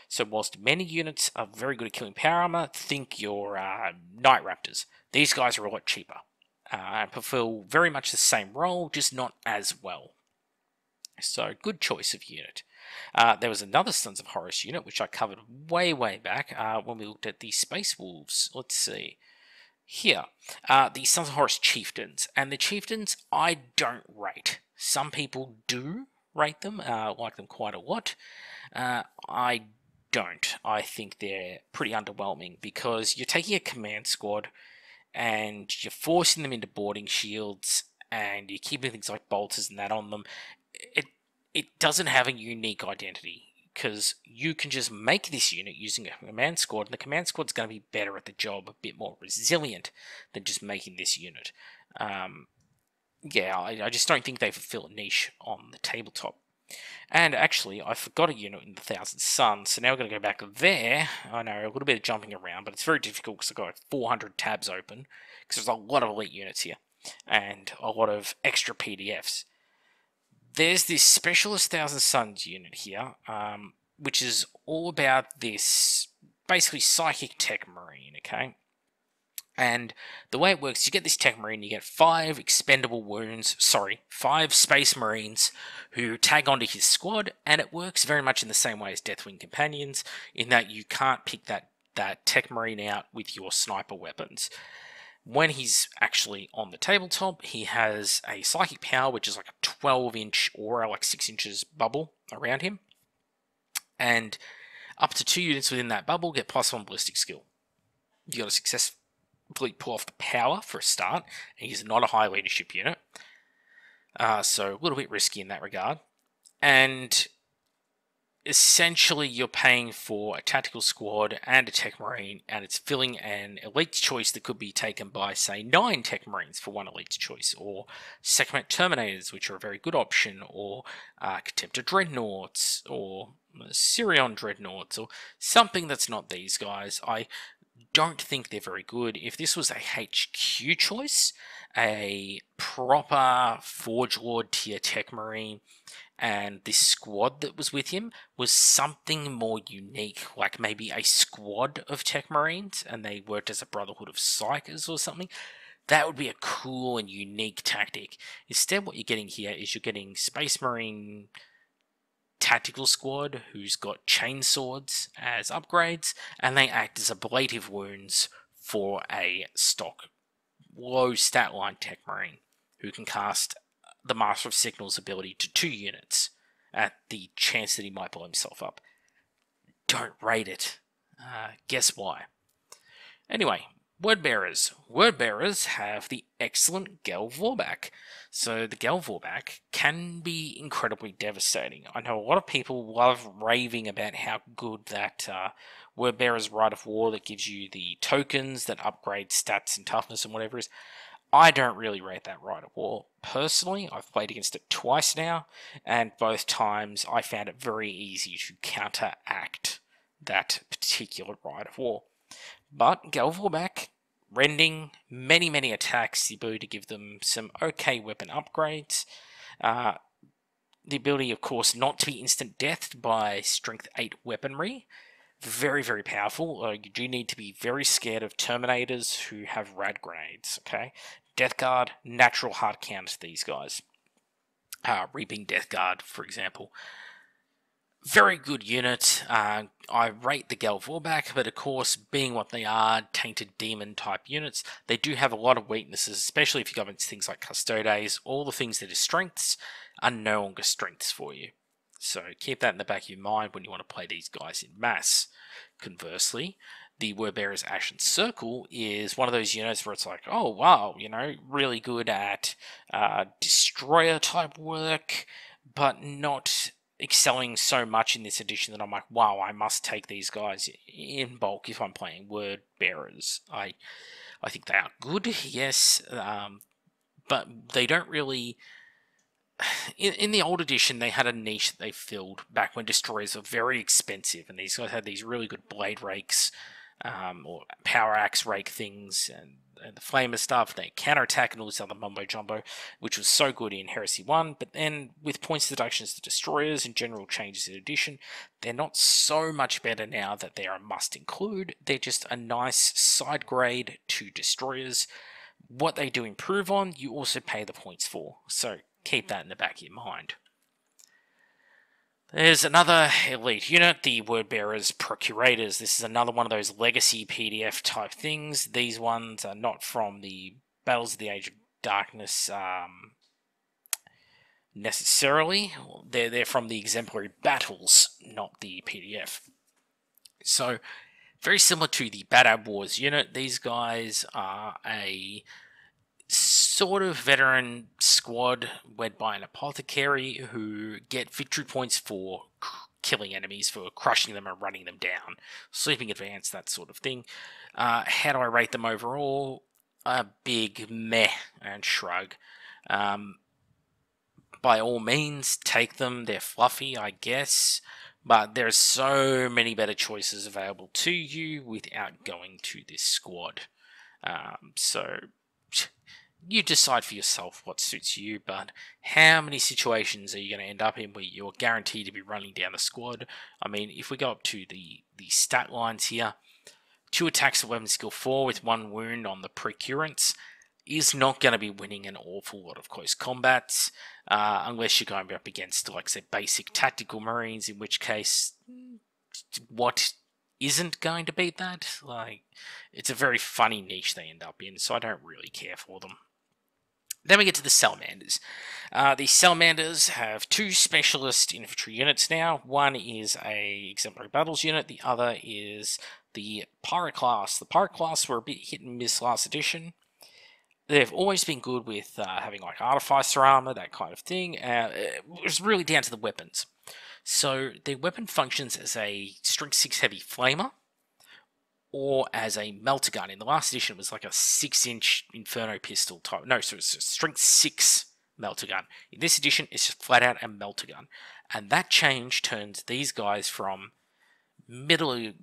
So whilst many units are very good at killing power armor, think your Night Raptors. These guys are a lot cheaper and fulfill very much the same role, just not as well. So good choice of unit. There was another Sons of Horus unit, which I covered way back when we looked at the Space Wolves. Let's see. Here, the Sons of Horus Chieftains. And the Chieftains, I don't rate. Some people do rate them, like them quite a lot. I don't. I think they're pretty underwhelming because you're taking a command squad and you're forcing them into boarding shields and you're keeping things like bolters and that on them. It doesn't have a unique identity because you can just make this unit using a command squad, and the command squad's going to be better at the job, a bit more resilient than just making this unit. Yeah, I just don't think they fulfill a niche on the tabletop. And actually, I forgot a unit in the Thousand Suns, so now we're going to go back there. I know, a little bit of jumping around, but it's very difficult because I've got 400 tabs open, because there's a lot of elite units here, and a lot of extra PDFs. There's this Specialist Thousand Suns unit here, which is all about this, basically Psychic Tech Marine, okay? And the way it works, you get this Tech Marine, you get 5 expendable wounds, 5 Space Marines who tag onto his squad, and it works very much in the same way as Deathwing Companions, in that you can't pick that Tech Marine out with your sniper weapons. When he's actually on the tabletop, he has a Psychic Power, which is like a 12-inch aura, like 6 inches bubble around him, and up to 2 units within that bubble get +1 ballistic skill. You got to successfully pull off the power for a start, and he's not a high leadership unit, so a little bit risky in that regard. And essentially you're paying for a tactical squad and a Tech Marine, and it's filling an elite choice that could be taken by, say, 9 Tech Marines for 1 elite choice, or Sekhmet Terminators, which are a very good option, or Contemptor Dreadnoughts, or Sirion Dreadnoughts, or something that's not these guys. I don't think they're very good. If this was a HQ choice, a proper Forge Lord tier Tech Marine, and this squad that was with him was something more unique, like maybe a squad of Tech Marines, and they worked as a Brotherhood of Psychers or something, that would be a cool and unique tactic. Instead, what you're getting here is you're getting Space Marine tactical squad who's got chain swords as upgrades, and they act as ablative wounds for a stock low stat line tech marine who can cast the Master of Signals ability to 2 units at the chance that he might blow himself up. Don't rate it. Guess why? Anyway, Word Bearers. Word Bearers have the excellent Gel Vorback. So the Gel Vorback can be incredibly devastating. I know a lot of people love raving about how good that Word Bearer's Rite of War that gives you the tokens that upgrade stats and toughness and whatever is. I don't really rate that Rite of War. Personally, I've played against it twice now, and both times I found it very easy to counteract that particular Rite of War. But Gel Vorback, rending, many attacks, the ability to give them some okay weapon upgrades, the ability, of course, not to be instant deathed by Strength 8 weaponry. Very powerful. You do need to be very scared of Terminators who have rad grenades, okay? Death Guard, natural hard counter to these guys. Reaping Death Guard, for example. Very good unit. I rate the Gel Vorback, but of course, being what they are, tainted demon type units, they do have a lot of weaknesses, especially if you go into things like Custodes. All the things that are strengths are no longer strengths for you. So keep that in the back of your mind when you want to play these guys in mass. Conversely, the Word Bearer's Ashen Circle is one of those units where it's like, oh wow, you know, really good at destroyer type work, but not excelling so much in this edition that I'm like, wow, I must take these guys in bulk if I'm playing Word Bearers. I think they are good, yes, but they don't really... In the old edition, they had a niche that they filled back when destroyers were very expensive, and these guys had these really good blade rakes, or power axe rake things, and the flamer stuff. They counterattack and all this other mumbo jumbo, which was so good in Heresy 1. But then, with points deductions to destroyers and general changes in edition, they're not so much better now that they're a must include. They're just a nice side grade to destroyers. What they do improve on, you also pay the points for. So keep that in the back of your mind. There's another elite unit, the Word Bearers Procurators. This is another one of those legacy PDF type things. These ones are not from the Battles of the Age of Darkness necessarily. They're from the Exemplary Battles, not the PDF. So, very similar to the Bad Ab Wars unit, these guys are a sort of veteran squad led by an apothecary who get victory points for killing enemies, for crushing them and running them down, sleeping advance, that sort of thing. How do I rate them overall? A big meh and shrug. By all means, take them. They're fluffy, I guess, but there's so many better choices available to you without going to this squad. So you decide for yourself what suits you, but how many situations are you going to end up in where you're guaranteed to be running down the squad? I mean, if we go up to the stat lines here, 2 attacks at weapon skill 4 with 1 wound on the Procurants is not going to be winning an awful lot of close combats, unless you're going up against, like, say, basic tactical marines, in which case, what isn't going to beat that? Like, it's a very funny niche they end up in, so I don't really care for them. Then we get to the Salamanders. The Salamanders have 2 specialist infantry units now. One is a Exemplary Battles unit, the other is the Pirate class. The Pirate class were a bit hit and miss last edition. They've always been good with having like Artificer armor, that kind of thing. It was really down to the weapons. So their weapon functions as a Strength 6 heavy flamer, or as a melter gun. In the last edition, it was like a 6-inch Inferno pistol type. No, so it's a Strength 6 melter gun. In this edition, it's just flat out a melter gun. And that change turns these guys from middling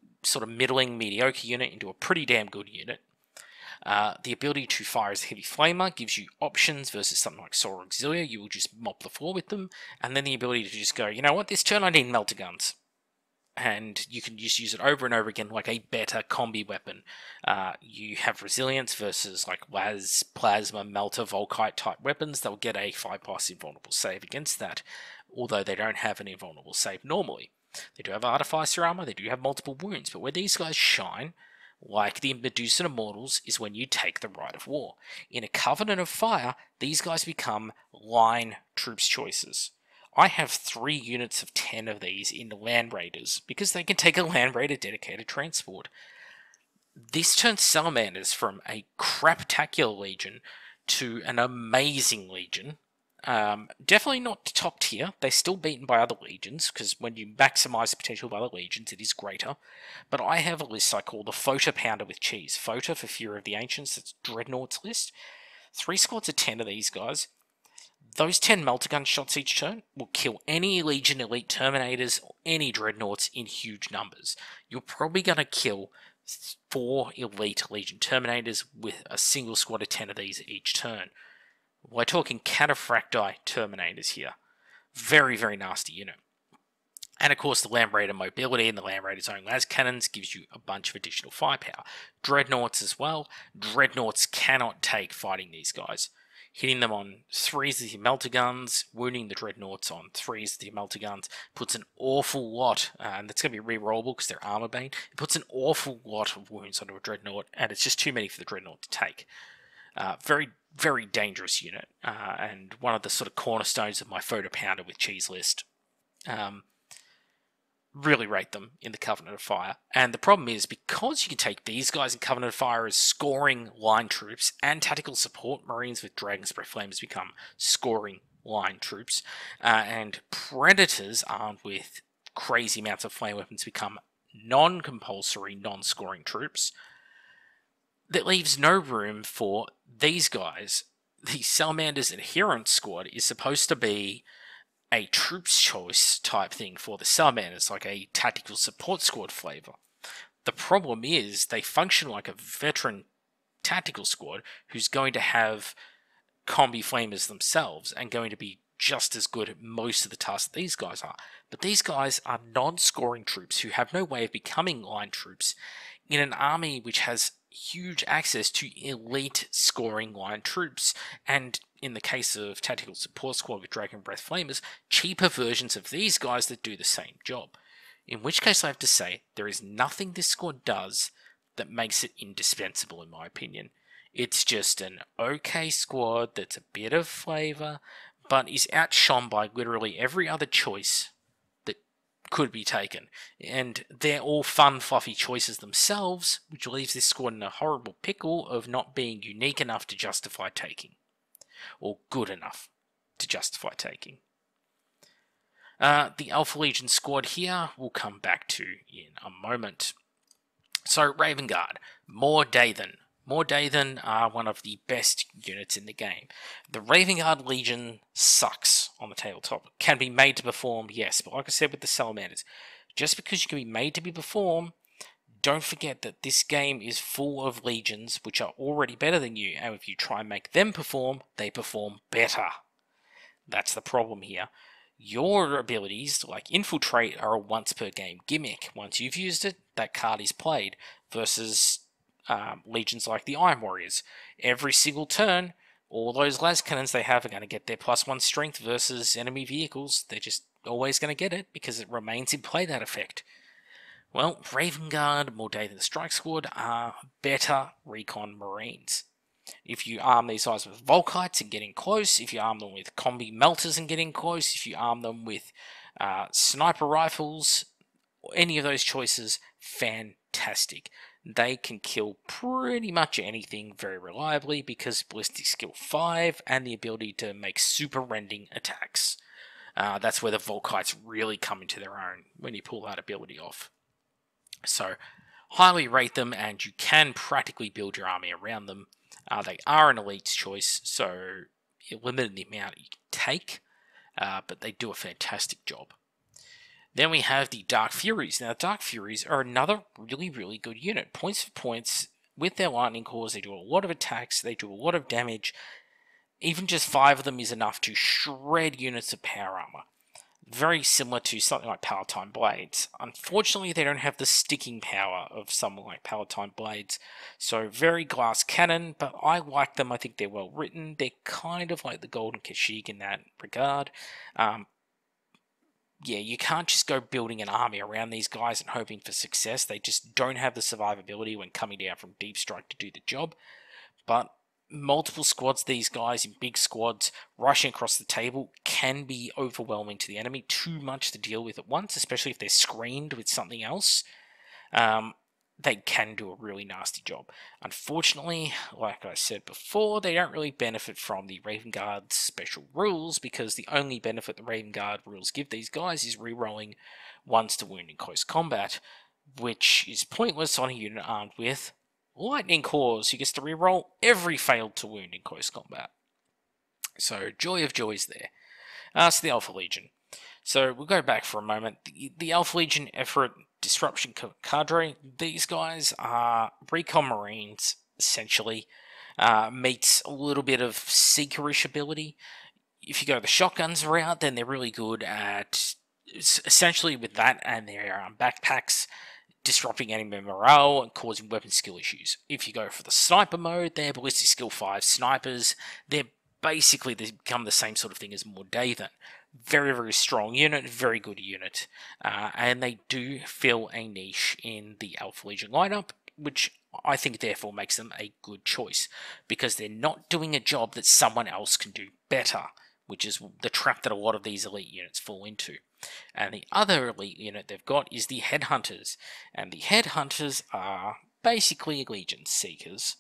mediocre unit into a pretty damn good unit. The ability to fire as a heavy flamer gives you options versus something like Solar Auxilia. You will just mop the floor with them. And then the ability to just go, you know what, this turn I need melter guns. And you can just use it over and over again like a better combi weapon. You have resilience versus like Las, Plasma, Melter, Volkite type weapons. They'll get a 5+ invulnerable save against that. although they don't have an invulnerable save normally. They do have Artificer armor, they do have multiple wounds, but where these guys shine, like the Medusan Immortals, is when you take the Rite of War. In a Covenant of Fire, these guys become line troops choices. I have 3 units of 10 of these in the Land Raiders, because they can take a Land Raider dedicated transport. This turns Salamanders from a craptacular legion to an amazing legion. Definitely not top tier. They're still beaten by other legions, because when you maximize the potential of other legions, it is greater. But I have a list I call the Fota Pounder with Cheese. Fota for Fury of the Ancients, that's Dreadnought's list. 3 squads of 10 of these guys. Those 10 Melter Gun shots each turn will kill any Legion Elite Terminators or any Dreadnoughts in huge numbers. You're probably going to kill 4 Elite Legion Terminators with a single squad of 10 of these each turn. We're talking Cataphracti Terminators here. Very, very nasty unit. And of course the Land Raider mobility and the Land Raider's own las cannons gives you a bunch of additional firepower. Dreadnoughts as well. Dreadnoughts cannot take fighting these guys. Hitting them on 3s of your melter guns, wounding the Dreadnoughts on 3s of your melter guns puts an awful lot, and that's going to be re-rollable because they're armor bane. It puts an awful lot of wounds onto a Dreadnought, and it's just too many for the Dreadnought to take. Very, very dangerous unit, and one of the sort of cornerstones of my Fota Pounder with Cheese list. Really rate them in the Covenant of Fire. And the problem is, because you can take these guys in Covenant of Fire as scoring line troops, and tactical support Marines with Dragon's Breath Flames become scoring line troops, and Predators armed with crazy amounts of flame weapons become non-compulsory, non-scoring troops, that leaves no room for these guys. The Salamander's Adherent Squad is supposed to be a troops choice type thing for the Salamanders, like a tactical support squad flavor. The problem is they function like a veteran tactical squad who's going to have combi flamers themselves and going to be just as good at most of the tasks that these guys are. But these guys are non-scoring troops who have no way of becoming line troops in an army which has huge access to elite scoring line troops, and in the case of Tactical Support Squad with Dragon Breath Flamers, cheaper versions of these guys that do the same job. In which case I have to say, there is nothing this squad does that makes it indispensable in my opinion. It's just an okay squad that's a bit of flavour, but is outshone by literally every other choice that could be taken. And they're all fun, fluffy choices themselves, which leaves this squad in a horrible pickle of not being unique enough to justify taking. Or good enough to justify taking. The Alpha Legion squad here we'll come back to in a moment. So, Raven Guard, more Dathan. More Dathan are one of the best units in the game. The Raven Guard Legion sucks on the tabletop. Can be made to perform, yes, but like I said with the Salamanders, just because you can be made to be performed, don't forget that this game is full of legions which are already better than you, and if you try and make them perform, they perform better. That's the problem here. Your abilities, like Infiltrate, are a once per game gimmick. Once you've used it, that card is played, versus legions like the Iron Warriors. Every single turn, all those las cannons they have are going to get their +1 strength versus enemy vehicles. They're just always going to get it, because it remains in play, that effect. Well, Raven Guard, more Day Than the Strike Squad, are better recon Marines. If you arm these guys with Volkites and get in close, if you arm them with combi melters and get in close, if you arm them with sniper rifles, any of those choices, fantastic. They can kill pretty much anything very reliably because Ballistic Skill 5 and the ability to make super rending attacks. That's where the Volkites really come into their own when you pull that ability off. So, highly rate them, and you can practically build your army around them. They are an elite's choice, so you're limited in the amount you can take, but they do a fantastic job. Then we have the Dark Furies. Now, the Dark Furies are another really, really good unit. Points for points, with their lightning cores, they do a lot of attacks, they do a lot of damage. Even just 5 of them is enough to shred units of power armor. Very similar to something like Palatine Blades. Unfortunately, they don't have the sticking power of someone like Palatine Blades. So, very glass cannon, but I like them. I think they're well written. They're kind of like the Golden Kashyyyk in that regard. yeah, you can't just go building an army around these guys and hoping for success. They just don't have the survivability when coming down from deep strike to do the job. But multiple squads, these guys in big squads rushing across the table can be overwhelming to the enemy. Too much to deal with at once, especially if they're screened with something else. They can do a really nasty job. Unfortunately, like I said before, they don't really benefit from the Raven Guard's special rules, because the only benefit the Raven Guard rules give these guys is rerolling ones to wound in close combat, which is pointless on a unit armed with Lightning Claws, who gets to reroll every failed to wound in close combat. So, joy of joys there. So the Alpha Legion. So we'll go back for a moment. The Alpha Legion effort disruption cadre. These guys are recon marines, essentially. Meets a little bit of seekerish ability. If you go the shotguns route, then they're really good at, essentially with that and their backpacks, disrupting enemy morale and causing weapon skill issues. If you go for the sniper mode, they're ballistic skill 5 snipers. They become the same sort of thing as Mordaven. Very, very strong unit, very good unit. And they do fill a niche in the Alpha Legion lineup, which I think therefore makes them a good choice, because they're not doing a job that someone else can do better, which is the trap that a lot of these elite units fall into. And the other elite unit they've got is the Headhunters. And the Headhunters are basically Legion Seekers.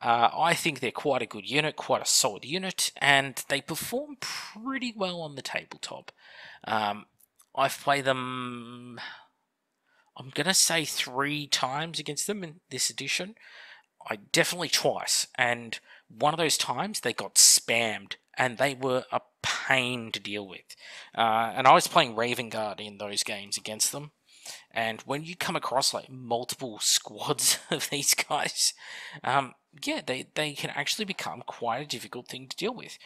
I think they're quite a good unit, quite a solid unit, and they perform pretty well on the tabletop. I've played them, I'm going to say 3 times against them in this edition. Definitely twice, and one of those times they got spammed, and they were a pain to deal with. And I was playing Raven Guard in those games against them, and when you come across like multiple squads of these guys, yeah, they can actually become quite a difficult thing to deal with.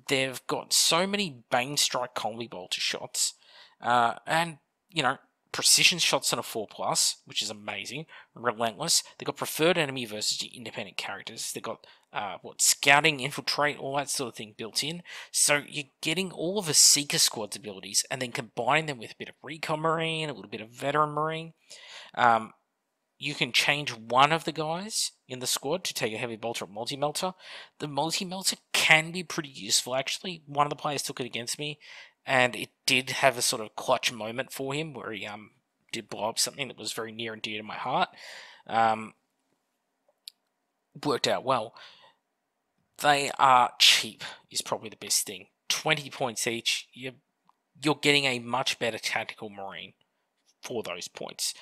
They've got so many Bane Strike combi bolter shots, and, you know, precision shots on a 4+, which is amazing. Relentless. They've got preferred enemy versus independent characters. They've got, scouting, infiltrate, all that sort of thing built in. So you're getting all of the Seeker Squad's abilities, and then combining them with a bit of Recon Marine, a little bit of Veteran Marine. You can change one of the guys in the squad to take a heavy bolter at multi-melter. The multi-melter can be pretty useful, actually. One of the players took it against me, and it did have a sort of clutch moment for him where he did blow up something that was very near and dear to my heart. Worked out well. They are cheap, is probably the best thing. 20 points each. You're getting a much better tactical marine for those points.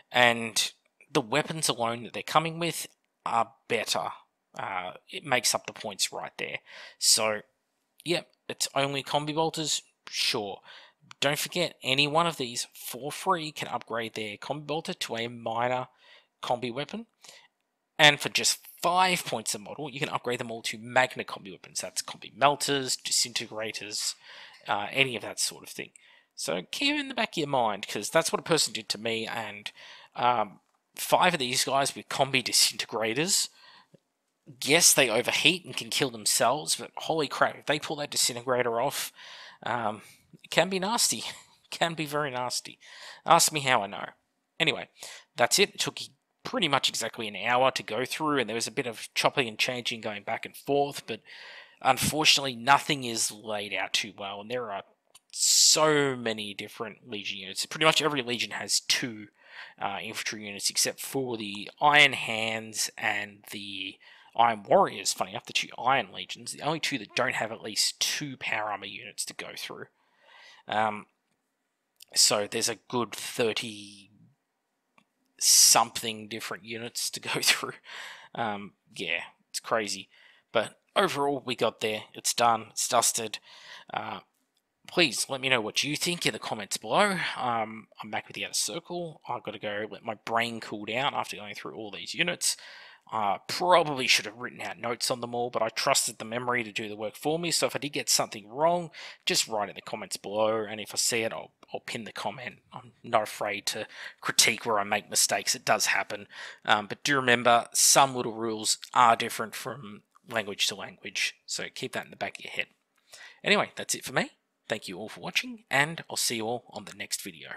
And the weapons alone that they're coming with are better. It makes up the points right there. So, yep, it's only combi bolters, sure. Don't forget, any one of these for free can upgrade their combi bolter to a minor combi weapon. And for just 5 points a model, you can upgrade them all to magna combi weapons. That's combi melters, disintegrators, any of that sort of thing. So keep it in the back of your mind, because that's what a person did to me, and 5 of these guys with combi disintegrators, yes, they overheat and can kill themselves, but holy crap, if they pull that disintegrator off, it can be nasty. It can be very nasty. Ask me how I know. Anyway, that's it. It took pretty much exactly an hour to go through, and there was a bit of chopping and changing going back and forth, but unfortunately nothing is laid out too well, and there are so many different Legion units. Pretty much every Legion has 2 infantry units, except for the Iron Hands and the Iron Warriors. Funny enough, the 2 Iron Legions, the only 2 that don't have at least 2 power armor units to go through. So there's a good 30 something different units to go through. Yeah, it's crazy. But overall, we got there. It's done. It's dusted. Please let me know what you think in the comments below. I'm back with the Outer Circle. I've got to go let my brain cool down after going through all these units. Probably should have written out notes on them all, but I trusted the memory to do the work for me, so if I did get something wrong, just write in the comments below, and if I see it, I'll pin the comment. I'm not afraid to critique where I make mistakes. It does happen. But do remember, some little rules are different from language to language, so keep that in the back of your head. Anyway, that's it for me. thank you all for watching, and I'll see you all on the next video.